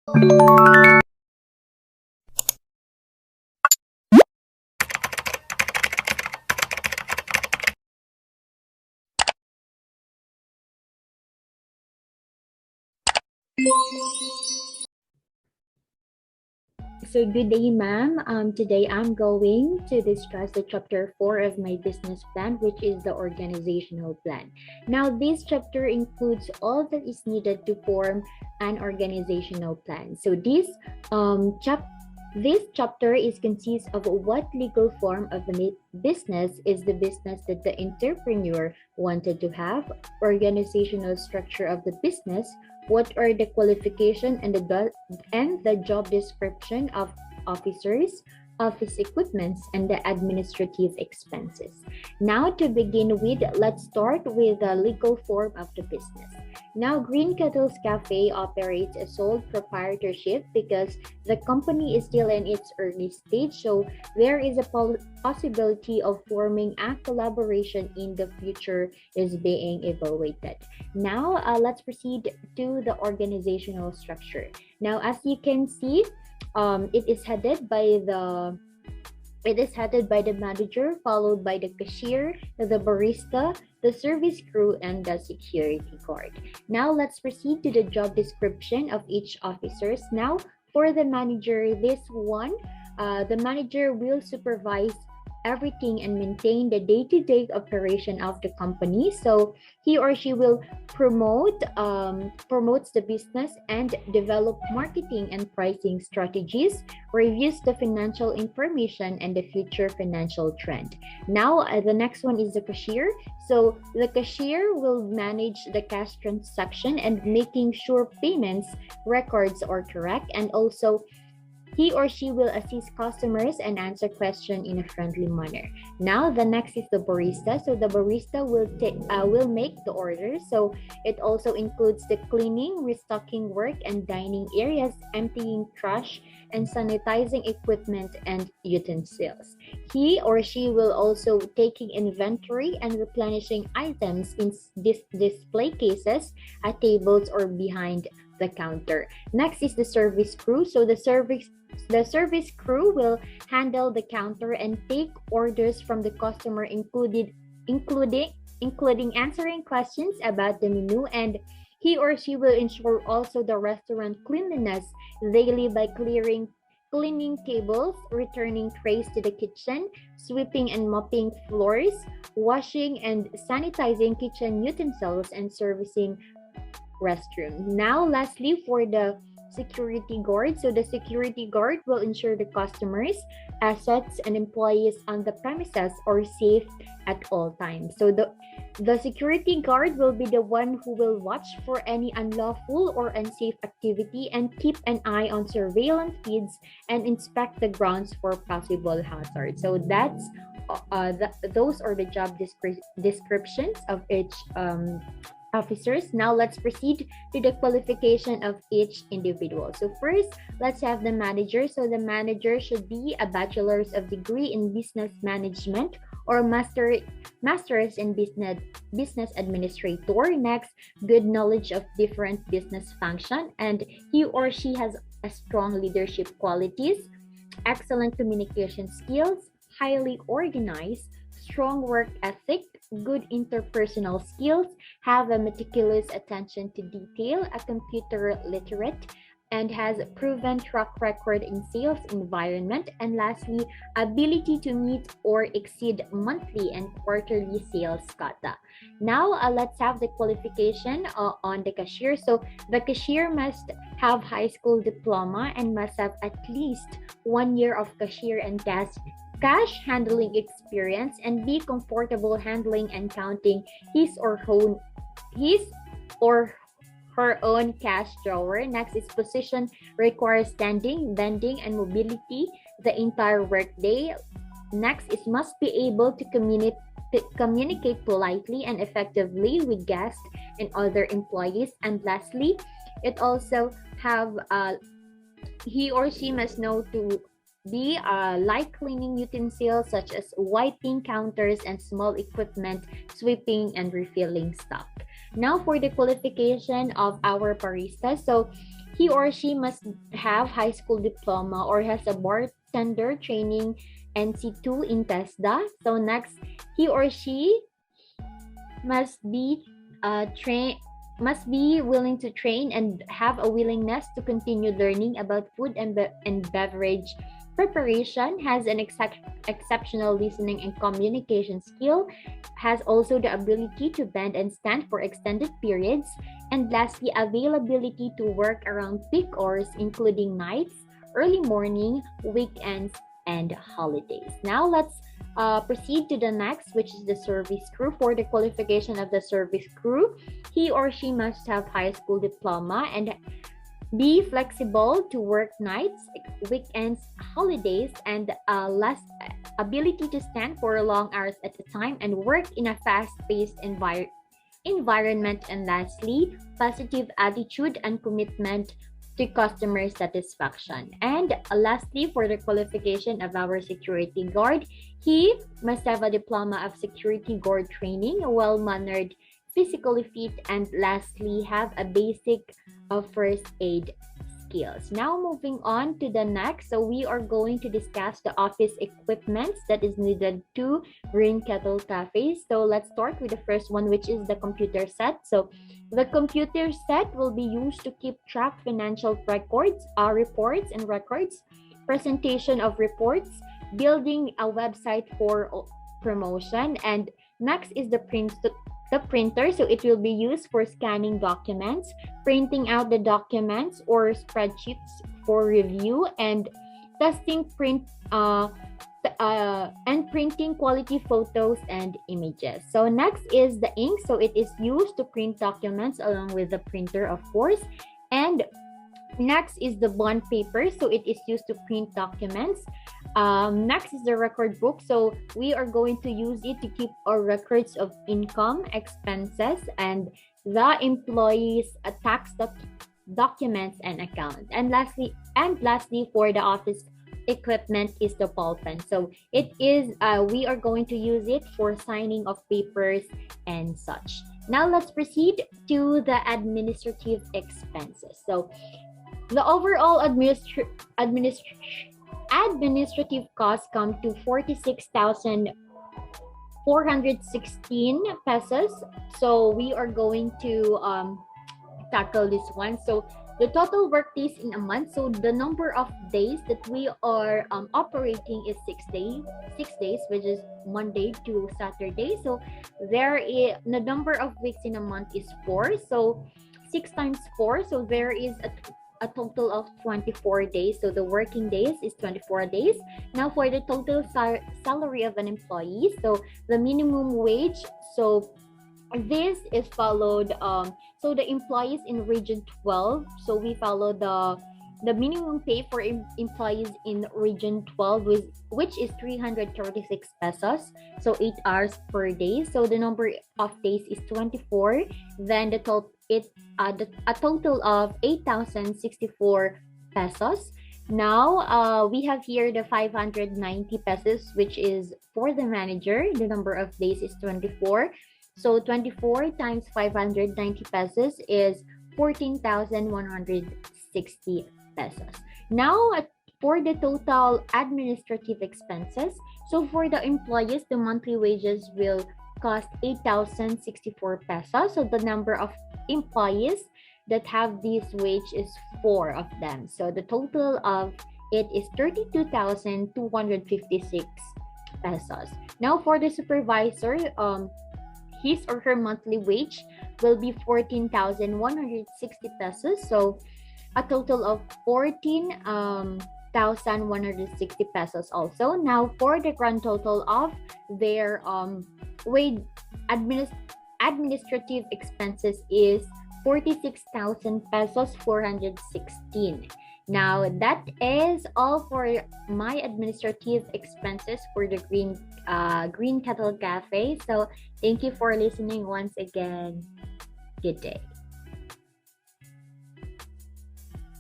So good day, ma'am. Today I'm going to discuss the chapter 4 of my business plan, which is the organizational plan. Now, this chapter includes all that is needed to form an organizational plan. So this chapter is consists of what legal form of the business is the business that the entrepreneur wanted to have, organizational structure of the business, what are the qualification and the job description of officers, office equipments, and the administrative expenses. Now, to begin with, let's start with the legal form of the business. Now, Green Kettles Cafe operates a sole proprietorship because the company is still in its early stage, so there is a possibility of forming a collaboration in the future is being evaluated. Now, let's proceed to the organizational structure. Now, as you can see, it is headed by the manager, followed by the cashier, the barista, the service crew, and the security guard. Now let's proceed to the job description of each officers. Now for the manager, the manager will supervise everything and maintain the day-to-day operation of the company. So he or she will promotes the business and develop marketing and pricing strategies, reviews the financial information and the future financial trend. Now the next one is the cashier. So the cashier will manage the cash transaction and making sure payments records are correct, and also he or she will assist customers and answer questions in a friendly manner. Now, the next is the barista. So the barista will make the order. So it also includes the cleaning, restocking work, and dining areas, emptying trash, and sanitizing equipment and utensils. He or she will also taking inventory and replenishing items in display cases at tables or behind the counter. Next is the service crew. So the service crew will handle the counter and take orders from the customer, including answering questions about the menu, and he or she will ensure also the restaurant cleanliness daily by cleaning tables, returning trays to the kitchen, sweeping and mopping floors, washing and sanitizing kitchen utensils, and servicing restroom. Now, lastly, for the security guard. So the security guard will ensure the customers, assets, and employees on the premises are safe at all times. So the security guard will be the one who will watch for any unlawful or unsafe activity and keep an eye on surveillance feeds and inspect the grounds for possible hazards. So those are the job descriptions of each officers. Now let's proceed to the qualification of each individual. So first, let's have the manager. So the manager should be a bachelor's of degree in business management or master's in business administrator. Next, good knowledge of different business function, and he or she has a strong leadership qualities, excellent communication skills, highly organized, strong work ethic, good interpersonal skills, have a meticulous attention to detail, a computer literate, and has proven track record in sales environment, and lastly, ability to meet or exceed monthly and quarterly sales quota. Now, let's have the qualification on the cashier. So the cashier must have high school diploma and must have at least 1 year of cashier and cash handling experience and be comfortable handling and counting his or her own cash drawer. Next is position requires standing, bending, and mobility the entire workday. Next is must be able to communicate politely and effectively with guests and other employees. And lastly, it also have he or she must know to be light cleaning utensils such as wiping counters and small equipment, sweeping and refilling stock. Now for the qualification of our barista. So He or she must have high school diploma or has a bartender training NC2 in TESDA. So next, he or she must be train must be willing to train and have a willingness to continue learning about food and beverage preparation, has an exceptional listening and communication skill, has also the ability to bend and stand for extended periods, and lastly, availability to work around peak hours, including nights, early morning, weekends, and holidays. Now let's proceed to the next, which is the service crew. For the qualification of the service crew, he or she must have high school diploma and be flexible to work nights, weekends, holidays, and last ability to stand for long hours at a time and work in a fast-paced environment. And lastly, positive attitude and commitment to customer satisfaction. And lastly, for the qualification of our security guard, he must have a diploma of security guard training, well-mannered, physically fit, and lastly, have a basic of first aid skills. Now moving on to the next, so we are going to discuss the office equipments that is needed to Green Kettle Cafe. So let's start with the first one, which is the computer set. So the computer set will be used to keep track financial records, reports and records, presentation of reports, building a website for promotion, and next is the printer. So it will be used for scanning documents, printing out the documents or spreadsheets for review, and testing and printing quality photos and images. So next is the ink. So it is used to print documents along with the printer, of course. And next is the bond paper. So it is used to print documents. Next is the record book. So we are going to use it to keep our records of income, expenses, and the employees' tax documents and accounts. And lastly, for the office equipment is the ball pen. So it is we are going to use it for signing of papers and such. Now let's proceed to the administrative expenses. So the overall administrative costs come to 46,416 pesos. So we are going to tackle this one. So the total work days in a month. So the number of days that we are operating is 6 days, which is Monday to Saturday. So the number of weeks in a month is 4. So 6 times 4. So there is a total of 24 days. So the working days is 24 days. Now for the total salary of an employee, so the minimum wage, so this is followed, so the employees in region 12, so we follow the minimum pay for employees in region 12, which is 336 pesos, so 8 hours per day. So the number of days is 24. Then a total of 8,064 pesos. Now we have here the 590 pesos, which is for the manager. The number of days is 24. So 24 times 590 pesos is 14,160 pesos. Now for the total administrative expenses, so for the employees, the monthly wages will cost 8,064 pesos. So the number of employees that have this wage is 4 of them. So the total of it is 32,256 pesos. Now for the supervisor, his or her monthly wage will be 14,160 pesos. So a total of 14,160 pesos also. Now for the grand total of their wage administrative expenses is 46,000 pesos 416. Now that is all for my administrative expenses for the Green Kettle Cafe. So thank you for listening once again. Good day.